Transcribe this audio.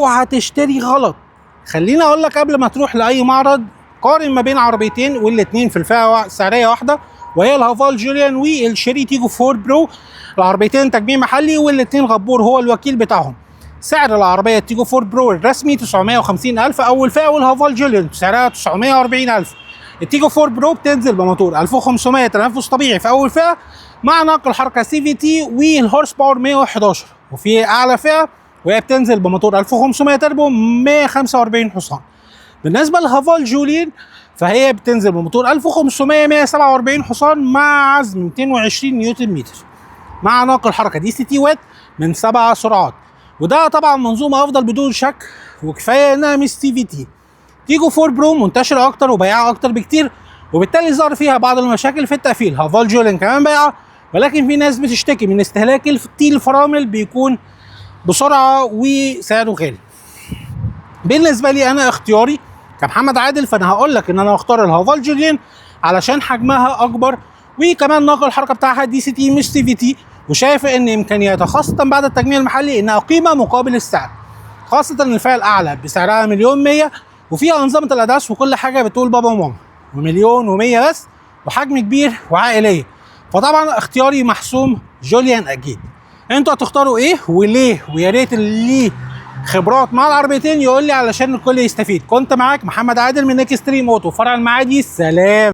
وهتشتري غلط. خليني اقول لك قبل ما تروح لاي معرض، قارن ما بين عربيتين والاتنين في الفئه سعريه واحده، وهي الهافال جوليان والشيري تيجو 4 برو. العربيتين تجميع محلي والاتنين غبور هو الوكيل بتاعهم. سعر العربيه التيجو 4 برو الرسمي 950,000 اول فئه، والهافال جوليان سعرها 940,000. التيجو 4 برو بتنزل بموتور 1500 تنفس طبيعي في اول فئه مع نقل حركه سي في تي والهورس باور 111، وفي اعلى فئه وهي بتنزل بموتور 1500 تربو 145 حصان. بالنسبه للهافال جوليان فهي بتنزل بموتور 1500 147 حصان مع عزم 220 نيوتن متر مع ناقل حركه دي سي تي وات من 7 سرعات، وده طبعا منظومه افضل بدون شك، وكفايه انها مش سي في تي. تيجو 4 برو منتشره اكتر وبياعه اكتر بكتير، وبالتالي ظهر فيها بعض المشاكل في التقفيل. هافال جوليان كمان بياعه، ولكن في ناس بتشتكي من استهلاك الفرامل بيكون بسرعه وسعره غالي. بالنسبه لي انا اختياري كمحمد عادل، فانا هقول لك ان انا اختار الهافال جوليان علشان حجمها اكبر، وكمان نقل الحركه بتاعها دي سي تي مش سي في تي، وشايف ان امكانياتها خاصه بعد التجميع المحلي انها قيمه مقابل السعر، خاصه ان الفئه الاعلى بسعرها 1,100,000 وفيها انظمه الاداس وكل حاجه بتقول بابا وماما، و1,100,000 بس وحجم كبير وعائليه. فطبعا اختياري محسوم جوليان اكيد. انتوا هتختاروا ايه وليه؟ ويا ريت اللي ليه خبرات مع العربيتين يقول لي علشان الكل يستفيد. كنت معاك محمد عادل من اكستريم اوتو فرع المعادي. سلام.